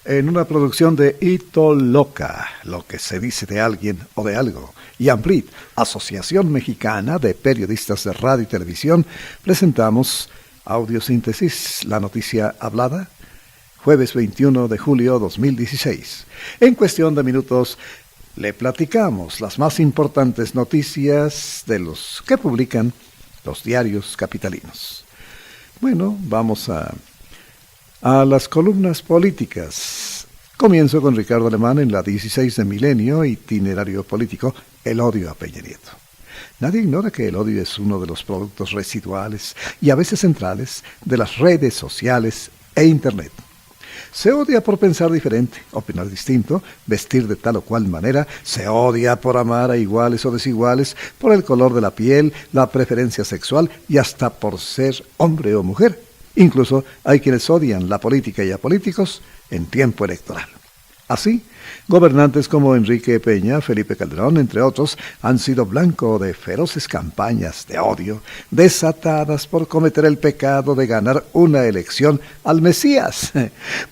En una producción de Ito Loca, lo que se dice de alguien o de algo, y AMPRIT, Asociación Mexicana de Periodistas de Radio y Televisión, presentamos Audiosíntesis, la noticia hablada, jueves 21 de julio 2016. En cuestión de minutos le platicamos las más importantes noticias de los que publican los diarios capitalinos. Bueno, vamos a las columnas políticas. Comienzo con Ricardo Alemán en la 16 de Milenio, itinerario político, el odio a Peña Nieto. Nadie ignora que el odio es uno de los productos residuales y a veces centrales de las redes sociales e Internet. Se odia por pensar diferente, opinar distinto, vestir de tal o cual manera. Se odia por amar a iguales o desiguales, por el color de la piel, la preferencia sexual y hasta por ser hombre o mujer. Incluso hay quienes odian la política y a políticos en tiempo electoral. Así, gobernantes como Enrique Peña, Felipe Calderón, entre otros, han sido blanco de feroces campañas de odio, desatadas por cometer el pecado de ganar una elección al Mesías.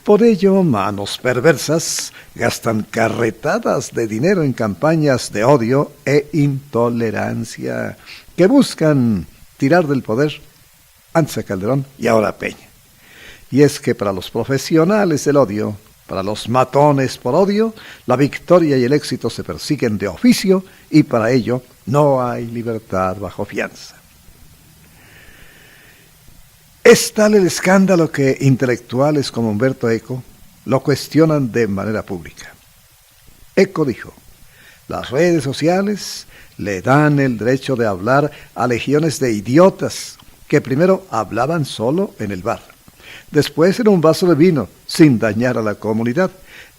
Por ello, manos perversas gastan carretadas de dinero en campañas de odio e intolerancia, que buscan tirar del poder antes a Calderón y ahora a Peña. Y es que para los profesionales del odio, para los matones por odio, la victoria y el éxito se persiguen de oficio y para ello no hay libertad bajo fianza. Es tal el escándalo que intelectuales como Humberto Eco lo cuestionan de manera pública. Eco dijo: las redes sociales le dan el derecho de hablar a legiones de idiotas que primero hablaban solo en el bar, después en un vaso de vino, sin dañar a la comunidad.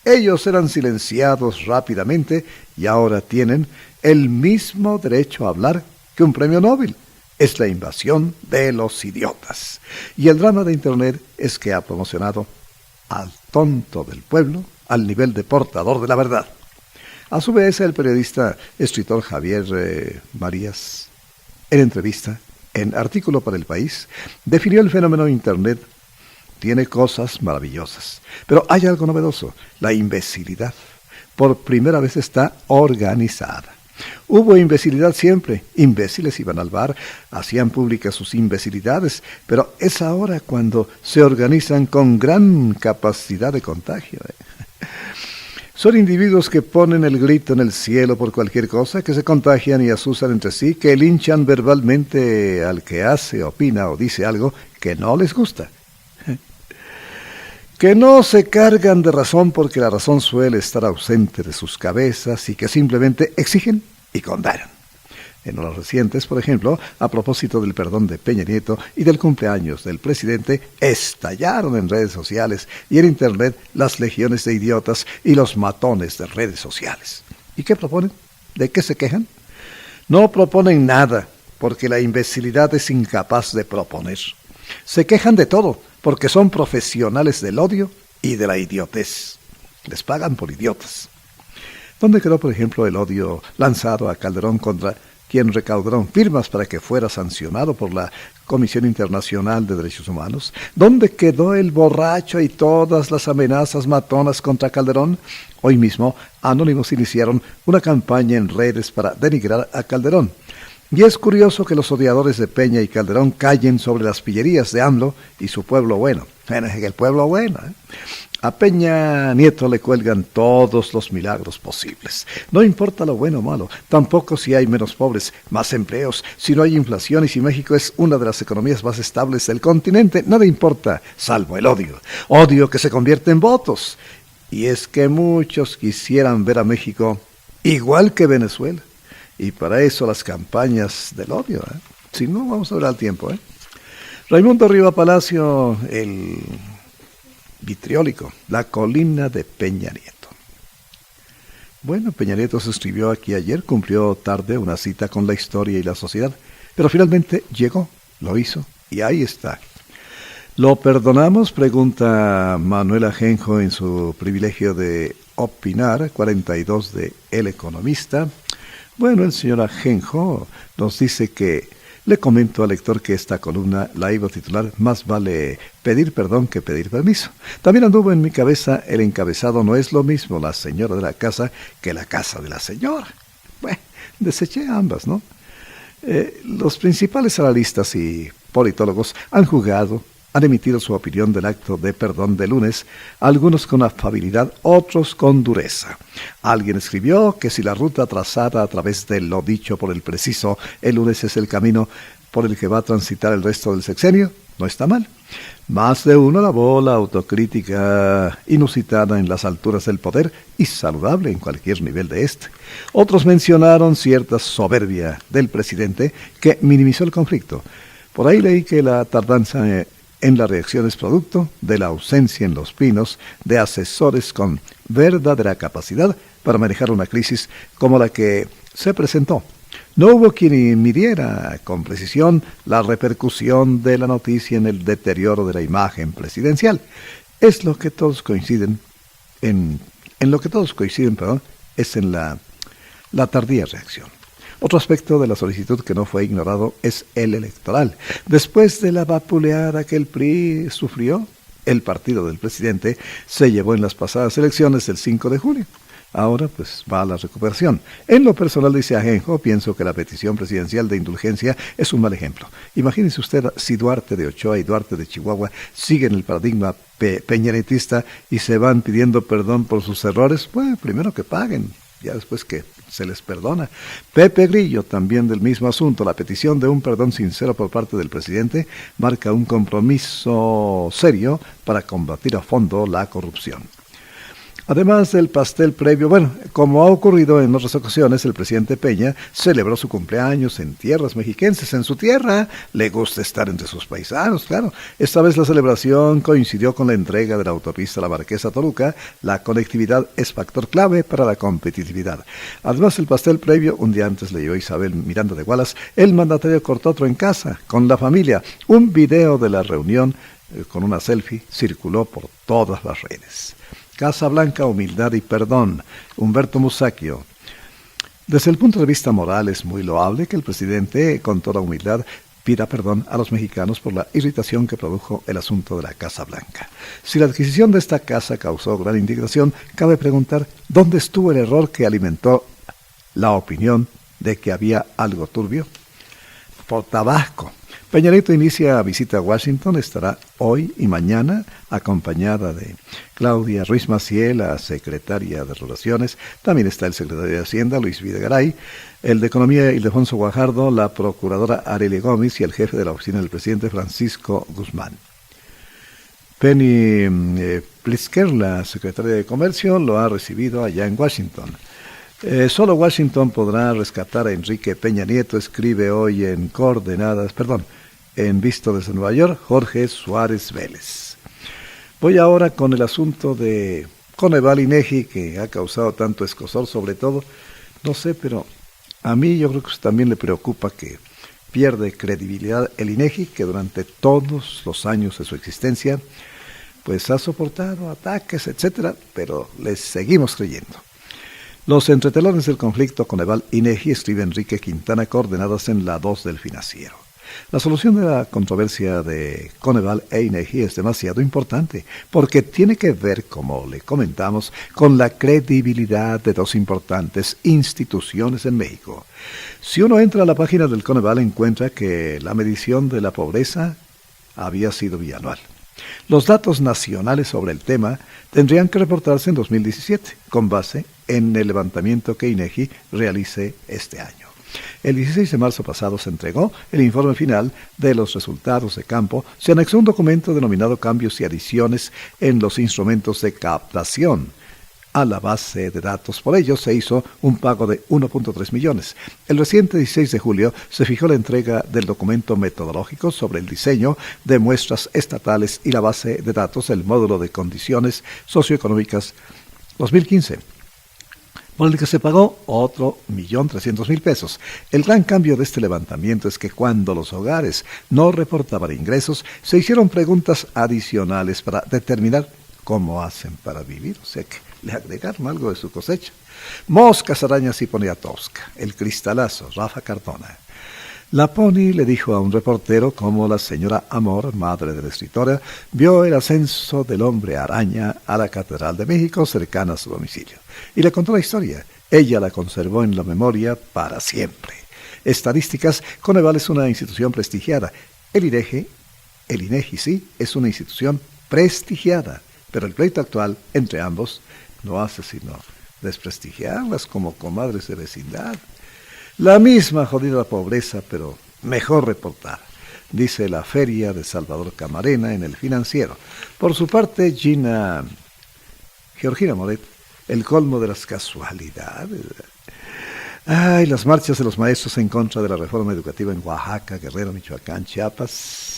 Ellos eran silenciados rápidamente y ahora tienen el mismo derecho a hablar que un premio Nobel. Es la invasión de los idiotas. Y el drama de Internet es que ha promocionado al tonto del pueblo al nivel de portador de la verdad. A su vez, el periodista escritor Javier Marías, en entrevista, en artículo para El País, definió el fenómeno Internet. Tiene cosas maravillosas, pero hay algo novedoso: la imbecilidad. Por primera vez está organizada. Hubo imbecilidad siempre, imbéciles iban al bar, hacían públicas sus imbecilidades, pero es ahora cuando se organizan con gran capacidad de contagio. Son individuos que ponen el grito en el cielo por cualquier cosa, que se contagian y asusan entre sí, que linchan verbalmente al que hace, opina o dice algo que no les gusta. Que no se cargan de razón porque la razón suele estar ausente de sus cabezas y que simplemente exigen y condenan. En horas recientes, por ejemplo, a propósito del perdón de Peña Nieto y del cumpleaños del presidente, estallaron en redes sociales y en Internet las legiones de idiotas y los matones de redes sociales. ¿Y qué proponen? ¿De qué se quejan? No proponen nada, porque la imbecilidad es incapaz de proponer. Se quejan de todo, porque son profesionales del odio y de la idiotez. Les pagan por idiotas. ¿Dónde quedó, por ejemplo, el odio lanzado a Calderón contra quien recaudaron firmas para que fuera sancionado por la Comisión Internacional de Derechos Humanos? ¿Dónde quedó el borracho y todas las amenazas matonas contra Calderón? Hoy mismo, anónimos iniciaron una campaña en redes para denigrar a Calderón. Y es curioso que los odiadores de Peña y Calderón callen sobre las pillerías de AMLO y su pueblo bueno. El pueblo bueno, A Peña Nieto le cuelgan todos los milagros posibles. No importa lo bueno o malo, tampoco si hay menos pobres, más empleos, si no hay inflación y si México es una de las economías más estables del continente. Nada importa, salvo el odio. Odio que se convierte en votos. Y es que muchos quisieran ver a México igual que Venezuela. Y para eso las campañas del odio. Si no, vamos a ver al tiempo. Raimundo Riva Palacio, el vitriólico, la colina de Peña Nieto. Bueno, Peña Nieto se escribió aquí ayer, cumplió tarde una cita con la historia y la sociedad, pero finalmente llegó, lo hizo y ahí está. ¿Lo perdonamos?, pregunta Manuel Ajenjo en su privilegio de opinar, 42 de El Economista. Bueno, el señor Ajenjo nos dice que Le comento al lector que esta columna la iba a titular Más vale pedir perdón que pedir permiso. También anduvo en mi cabeza el encabezado No es lo mismo la señora de la casa que la casa de la señora. Bueno, deseché ambas, ¿no? Los principales analistas y politólogos han emitido su opinión del acto de perdón de lunes, algunos con afabilidad, otros con dureza. Alguien escribió que si la ruta trazada a través de lo dicho por el preciso el lunes es el camino por el que va a transitar el resto del sexenio, no está mal. Más de uno alabó la autocrítica inusitada en las alturas del poder y saludable en cualquier nivel de este. Otros mencionaron cierta soberbia del presidente que minimizó el conflicto. Por ahí leí que la tardanza en la reacción es producto de la ausencia en Los Pinos de asesores con verdadera capacidad para manejar una crisis como la que se presentó. No hubo quien midiera con precisión la repercusión de la noticia en el deterioro de la imagen presidencial. Es lo que todos coinciden en lo que todos coinciden, es en la tardía reacción. Otro aspecto de la solicitud que no fue ignorado es el electoral. Después de la vapuleada que el PRI sufrió, el partido del presidente se llevó en las pasadas elecciones del 5 de julio. Ahora pues va a la recuperación. En lo personal, dice Ajenjo, pienso que la petición presidencial de indulgencia es un mal ejemplo. Imagínese usted si Duarte de Ochoa y Duarte de Chihuahua siguen el paradigma peñaretista y se van pidiendo perdón por sus errores. Bueno, primero que paguen, ya después que se les perdona. Pepe Grillo, también del mismo asunto. La petición de un perdón sincero por parte del presidente marca un compromiso serio para combatir a fondo la corrupción. Además del pastel previo, como ha ocurrido en otras ocasiones, el presidente Peña celebró su cumpleaños en tierras mexiquenses. En su tierra le gusta estar entre sus paisanos, claro. Esta vez la celebración coincidió con la entrega de la autopista La Marquesa-Toluca. La conectividad es factor clave para la competitividad. Además del pastel previo, un día antes leyó Isabel Miranda de Wallace, el mandatario cortó otro en casa, con la familia. Un video de la reunión con una selfie circuló por todas las redes. Casa Blanca, humildad y perdón. Humberto Musacchio. Desde el punto de vista moral es muy loable que el presidente, con toda humildad, pida perdón a los mexicanos por la irritación que produjo el asunto de la Casa Blanca. Si la adquisición de esta casa causó gran indignación, cabe preguntar dónde estuvo el error que alimentó la opinión de que había algo turbio. Por Tabasco. Peña Nieto inicia visita a Washington, estará hoy y mañana acompañada de Claudia Ruiz Massieu, la secretaria de Relaciones, también está el secretario de Hacienda, Luis Videgaray, el de Economía, Ildefonso Guajardo, la procuradora Arely Gómez y el jefe de la oficina del presidente, Francisco Guzmán. Penny Pritzker, la secretaria de Comercio, lo ha recibido allá en Washington. Solo Washington podrá rescatar a Enrique Peña Nieto, escribe hoy en Visto desde Nueva York, Jorge Suárez Vélez. Voy ahora con el asunto de Coneval INEGI, que ha causado tanto escozor, sobre todo, no sé, pero a mí yo creo que también le preocupa que pierde credibilidad el INEGI, que durante todos los años de su existencia, pues ha soportado ataques, etcétera, pero les seguimos creyendo. Los entretelones del conflicto Coneval-INEGI, escribe Enrique Quintana, coordenadas en la 2 del Financiero. La solución de la controversia de Coneval e INEGI es demasiado importante porque tiene que ver, como le comentamos, con la credibilidad de dos importantes instituciones en México. Si uno entra a la página del Coneval, encuentra que la medición de la pobreza había sido bianual. Los datos nacionales sobre el tema tendrían que reportarse en 2017, con base en el levantamiento que INEGI realice este año. El 16 de marzo pasado se entregó el informe final de los resultados de campo. Se anexó un documento denominado Cambios y adiciones en los instrumentos de captación a la base de datos. Por ello se hizo un pago de 1.3 millones. El reciente 16 de julio se fijó la entrega del documento metodológico sobre el diseño de muestras estatales y la base de datos del módulo de condiciones socioeconómicas 2015. Por el que se pagó otro 1.300.000 pesos. El gran cambio de este levantamiento es que cuando los hogares no reportaban ingresos, se hicieron preguntas adicionales para determinar cómo hacen para vivir, o sea que le agregaron algo de su cosecha. Moscas, arañas y poniatowska, el cristalazo, Rafa Cardona. La Pony le dijo a un reportero cómo la señora Amor, madre de la escritora, vio el ascenso del hombre araña a la Catedral de México cercana a su domicilio. Y le contó la historia. Ella la conservó en la memoria para siempre. Estadísticas, Coneval es una institución prestigiada. El INEGI sí, es una institución prestigiada. Pero el pleito actual entre ambos no hace sino desprestigiarlas como comadres de vecindad. La misma jodida pobreza, pero mejor reportada, dice la Feria de Salvador Camarena en El Financiero. Por su parte, Georgina Moret, el colmo de las casualidades. Ay, las marchas de los maestros en contra de la reforma educativa en Oaxaca, Guerrero, Michoacán, Chiapas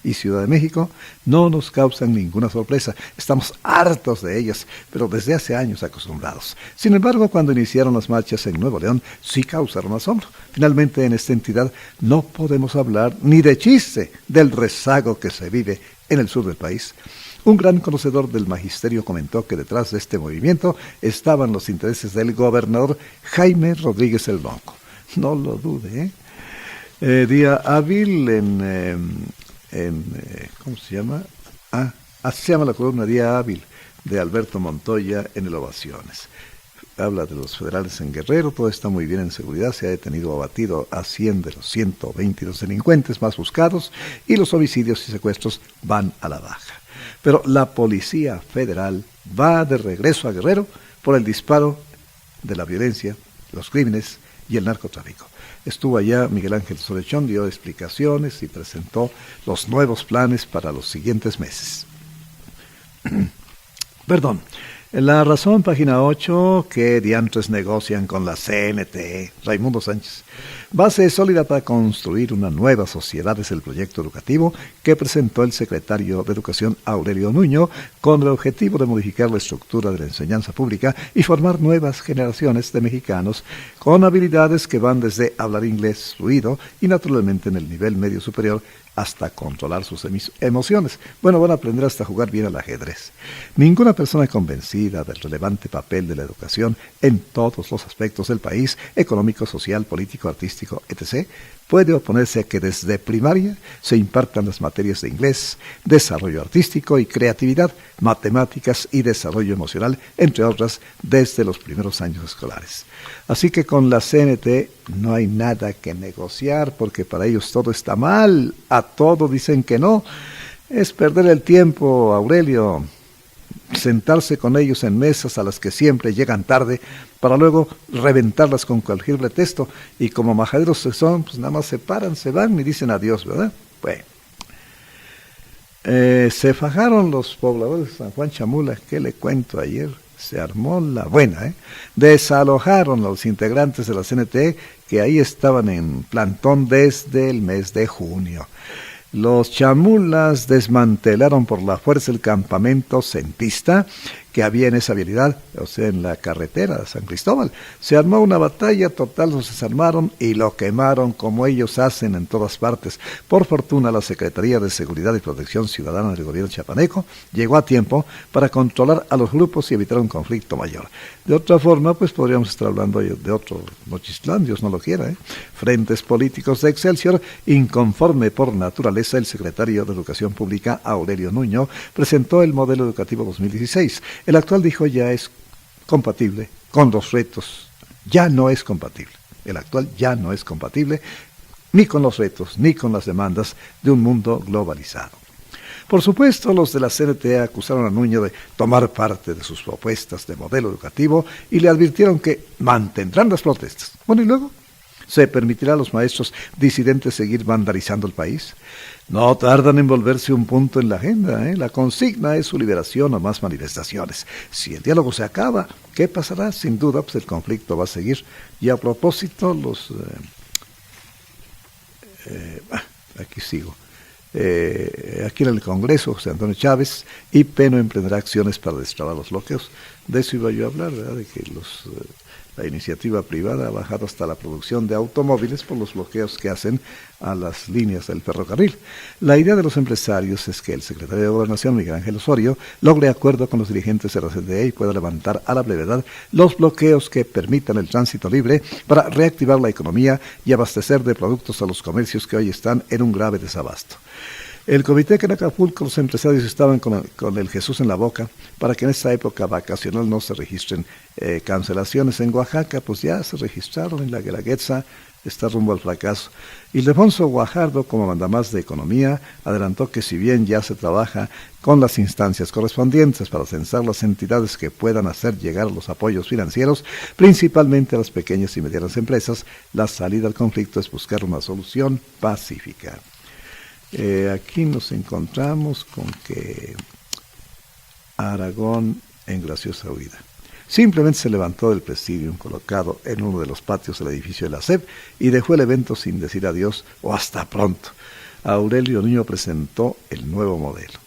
y Ciudad de México no nos causan ninguna sorpresa. Estamos hartos de ellas, pero desde hace años acostumbrados. Sin embargo, cuando iniciaron las marchas en Nuevo León, sí causaron asombro. Finalmente, en esta entidad no podemos hablar ni de chiste del rezago que se vive en el sur del país. Un gran conocedor del magisterio comentó que detrás de este movimiento estaban los intereses del gobernador Jaime Rodríguez el Bronco. No lo dude, ¿eh? Día hábil ¿cómo se llama? Así se llama la columna Día Hábil de Alberto Montoya en el Ovaciones. Habla de los federales en Guerrero, todo está muy bien en seguridad, se ha detenido o abatido a 100 de los 122 delincuentes más buscados y los homicidios y secuestros van a la baja. Pero la Policía Federal va de regreso a Guerrero por el disparo de la violencia, los crímenes y el narcotráfico. Estuvo allá Miguel Ángel Solechón, dio explicaciones y presentó los nuevos planes para los siguientes meses. Perdón. La Razón, página 8, que diantres negocian con la CNT, Raimundo Sánchez. Base sólida para construir una nueva sociedad es el proyecto educativo que presentó el secretario de Educación Aurelio Nuño con el objetivo de modificar la estructura de la enseñanza pública y formar nuevas generaciones de mexicanos con habilidades que van desde hablar inglés fluido y naturalmente en el nivel medio superior hasta controlar sus emociones. Bueno, van a aprender hasta a jugar bien al ajedrez. Ninguna persona convencida del relevante papel de la educación en todos los aspectos del país, económico, social, político, artístico, etc., puede oponerse a que desde primaria se impartan las materias de inglés, desarrollo artístico y creatividad, matemáticas y desarrollo emocional, entre otras, desde los primeros años escolares. Así que con la CNT no hay nada que negociar, porque para ellos todo está mal, a todo dicen que no. Es perder el tiempo, Aurelio, sentarse con ellos en mesas a las que siempre llegan tarde para luego reventarlas con cualquier pretexto, y como majaderos que son, pues nada más se paran, se van y dicen adiós, ¿verdad? Bueno. Se fajaron los pobladores de San Juan Chamula, ¿qué le cuento ayer? Se armó la buena, ¿eh? Desalojaron a los integrantes de la CNT que ahí estaban en plantón desde el mes de junio. Los chamulas desmantelaron por la fuerza el campamento centista que había en esa vialidad, o sea, en la carretera de San Cristóbal. Se armó una batalla total, los desarmaron y lo quemaron como ellos hacen en todas partes. Por fortuna, la Secretaría de Seguridad y Protección Ciudadana del gobierno chiapaneco llegó a tiempo para controlar a los grupos y evitar un conflicto mayor. De otra forma, pues podríamos estar hablando de otro Nochistlán, Dios no lo quiera, ¿eh? Frentes políticos de Excelsior, inconforme por naturaleza, el secretario de Educación Pública, Aurelio Nuño, presentó el modelo educativo 2016. El actual, dijo, ya es compatible con los retos. Ya no es compatible. El actual ya no es compatible ni con los retos, ni con las demandas de un mundo globalizado. Por supuesto, los de la CNT acusaron a Nuño de tomar parte de sus propuestas de modelo educativo y le advirtieron que mantendrán las protestas. Bueno, ¿y luego? ¿Se permitirá a los maestros disidentes seguir vandalizando el país? No tardan en volverse un punto en la agenda, ¿eh? La consigna es su liberación o más manifestaciones. Si el diálogo se acaba, ¿qué pasará? Sin duda, pues el conflicto va a seguir. Y a propósito, aquí sigo. aquí en el Congreso, José Antonio Chávez, y PENO emprenderá acciones para destrabar los bloqueos. De eso iba yo a hablar, ¿verdad? De que la iniciativa privada ha bajado hasta la producción de automóviles por los bloqueos que hacen a las líneas del ferrocarril. La idea de los empresarios es que el secretario de Gobernación, Miguel Ángel Osorio, logre acuerdo con los dirigentes de la CNDE y pueda levantar a la brevedad los bloqueos que permitan el tránsito libre para reactivar la economía y abastecer de productos a los comercios que hoy están en un grave desabasto. El comité que en Acapulco los empresarios estaban con el Jesús en la boca para que en esta época vacacional no se registren cancelaciones. En Oaxaca pues ya se registraron, en la Guelaguetza está rumbo al fracaso. Ildefonso Guajardo, como mandamás de Economía, adelantó que si bien ya se trabaja con las instancias correspondientes para censar las entidades que puedan hacer llegar los apoyos financieros, principalmente a las pequeñas y medianas empresas, la salida al conflicto es buscar una solución pacífica. Aquí nos encontramos con que Aragón en graciosa huida. Simplemente se levantó del presidium colocado en uno de los patios del edificio de la SEP y dejó el evento sin decir adiós o hasta pronto. Aurelio Nuño presentó el nuevo modelo.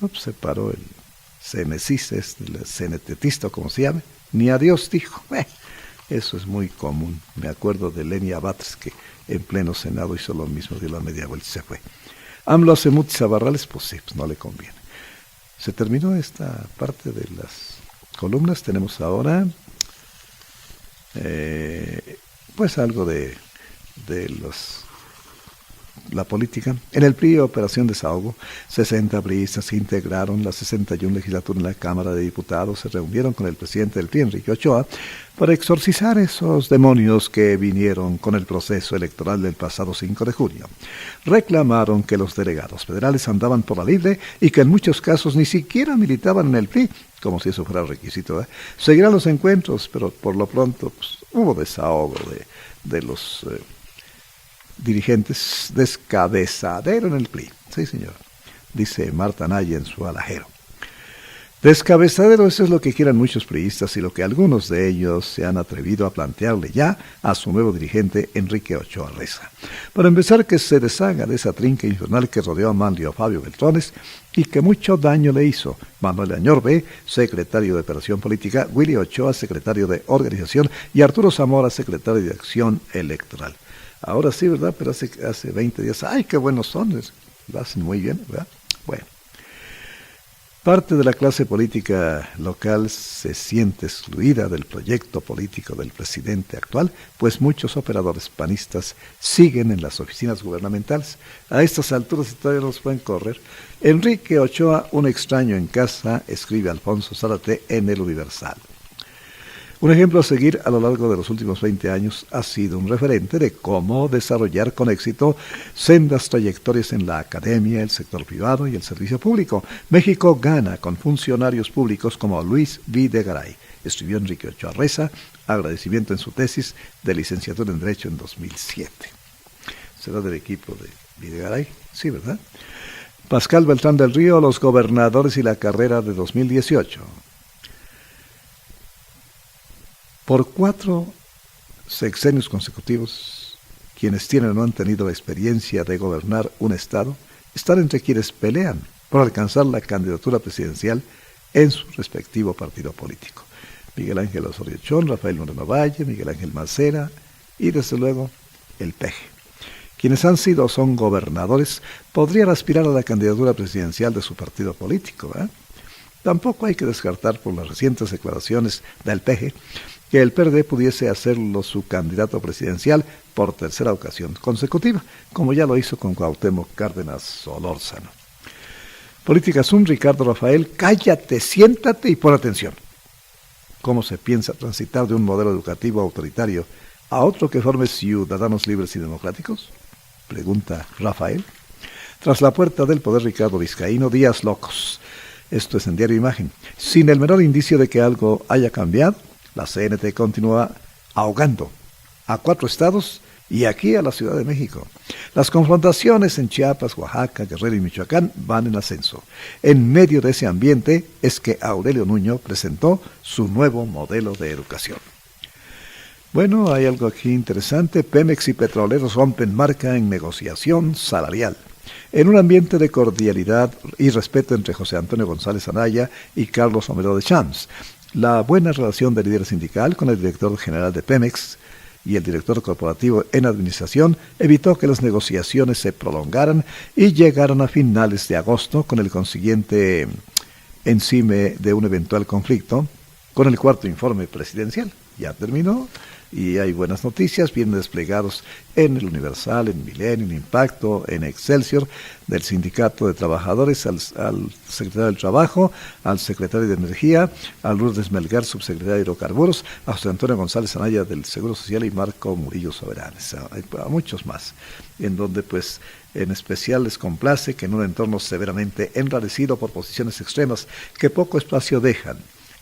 No, pues se paró el cenecista, el cenetetista, como se llame, ni adiós dijo. Eso es muy común. Me acuerdo de Lenia Batres, que en pleno Senado hizo lo mismo, dio la media vuelta y se fue. AMLO hace mutis a Barrales, pues sí, pues no le conviene. Se terminó esta parte de las columnas. Tenemos ahora pues algo de la política. En el PRI, Operación Desahogo, 60 priistas se integraron la 61 legislatura en la Cámara de Diputados, se reunieron con el presidente del PRI, Enrique Ochoa, para exorcizar esos demonios que vinieron con el proceso electoral del pasado 5 de junio. Reclamaron que los delegados federales andaban por la libre y que en muchos casos ni siquiera militaban en el PRI, como si eso fuera requisito. Seguirán los encuentros, pero por lo pronto pues, hubo desahogo de los dirigentes, descabezadero en el PRI. Sí, señor, dice Marta Naya en su alajero. Descabezadero, eso es lo que quieran muchos priistas y lo que algunos de ellos se han atrevido a plantearle ya a su nuevo dirigente, Enrique Ochoa Reza. Para empezar, que se deshaga de esa trinca infernal que rodeó a Manlio Fabio Beltrones y que mucho daño le hizo. Manuel Añorbe, secretario de Operación Política, Willy Ochoa, secretario de Organización, y Arturo Zamora, secretario de Acción Electoral. Ahora sí, ¿verdad? Pero hace 20 días, ¡ay, qué buenos son! Lo hacen muy bien, ¿verdad? Bueno. Parte de la clase política local se siente excluida del proyecto político del presidente actual, pues muchos operadores panistas siguen en las oficinas gubernamentales. A estas alturas todavía no los pueden correr. Enrique Ochoa, un extraño en casa, escribe Alfonso Zárate en El Universal. Un ejemplo a seguir a lo largo de los últimos 20 años ha sido un referente de cómo desarrollar con éxito sendas trayectorias en la academia, el sector privado y el servicio público. México gana con funcionarios públicos como Luis Videgaray, escribió Enrique Ochoa Reza, agradecimiento en su tesis de licenciatura en Derecho en 2007. ¿Será del equipo de Videgaray? Sí, ¿verdad? Pascal Beltrán del Río, los gobernadores y la carrera de 2018. Por 4 sexenios consecutivos, quienes tienen o no han tenido la experiencia de gobernar un estado, están entre quienes pelean por alcanzar la candidatura presidencial en su respectivo partido político. Miguel Ángel Osorio Chong, Rafael Moreno Valle, Miguel Ángel Mancera y desde luego el Peje. Quienes han sido o son gobernadores podrían aspirar a la candidatura presidencial de su partido político. Tampoco hay que descartar por las recientes declaraciones del Peje que el PRD pudiese hacerlo su candidato presidencial por tercera ocasión consecutiva, como ya lo hizo con Cuauhtémoc Cárdenas Solórzano. Política Zoom, Ricardo Rafael, cállate, siéntate y pon atención. ¿Cómo se piensa transitar de un modelo educativo autoritario a otro que forme ciudadanos libres y democráticos? Pregunta Rafael. Tras la puerta del poder, Ricardo Vizcaíno, días locos. Esto es en Diario Imagen. Sin el menor indicio de que algo haya cambiado, la CNT continúa ahogando a 4 estados y aquí a la Ciudad de México. Las confrontaciones en Chiapas, Oaxaca, Guerrero y Michoacán van en ascenso. En medio de ese ambiente es que Aurelio Nuño presentó su nuevo modelo de educación. Bueno, hay algo aquí interesante. Pemex y petroleros rompen marca en negociación salarial. en un ambiente de cordialidad y respeto entre José Antonio González Anaya y Carlos Romero de Champs. La buena relación del líder sindical con el director general de Pemex y el director corporativo en administración evitó que las negociaciones se prolongaran y llegaran a finales de agosto con el consiguiente encime de un eventual conflicto con el cuarto informe presidencial. Ya terminó y hay buenas noticias, bien desplegados en el Universal, en Milenio, en Impacto, en Excelsior, del Sindicato de Trabajadores, al secretario del Trabajo, al secretario de Energía, a Lourdes Melgar, subsecretaria de Hidrocarburos, a José Antonio González Anaya del Seguro Social y Marco Murillo Soberanes, a muchos más, en donde pues en especial les complace que en un entorno severamente enrarecido por posiciones extremas que poco espacio dejan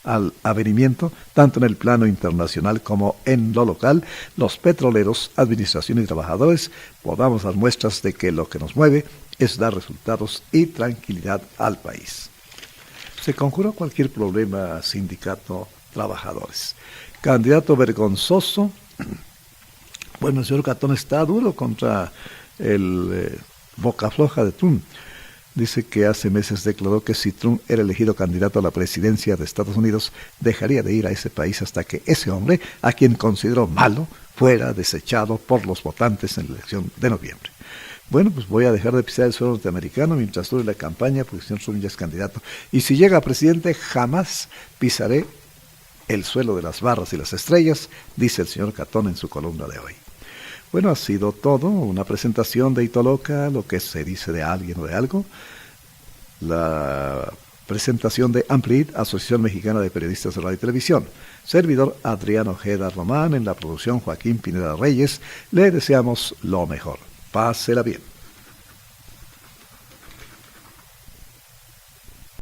al avenimiento, tanto en el plano internacional como en lo local, los petroleros, administración y trabajadores podamos dar muestras de que lo que nos mueve es dar resultados y tranquilidad al país. Se conjuró cualquier problema sindicato trabajadores. Candidato vergonzoso. Bueno, el señor Catón está duro contra el boca floja de Trump. Dice que hace meses declaró que si Trump era elegido candidato a la presidencia de Estados Unidos, dejaría de ir a ese país hasta que ese hombre, a quien consideró malo, fuera desechado por los votantes en la elección de noviembre. Bueno, pues voy a dejar de pisar el suelo norteamericano mientras dure la campaña, porque el señor Trump ya es candidato. Y si llega a presidente, jamás pisaré el suelo de las barras y las estrellas, dice el señor Catón en su columna de hoy. Bueno, ha sido todo, una presentación de Itoloca, lo que se dice de alguien o de algo, la presentación de AMPLID, Asociación Mexicana de Periodistas de Radio y Televisión. Servidor Adrián Ojeda Román, en la producción Joaquín Pineda Reyes, le deseamos lo mejor. Pásela bien.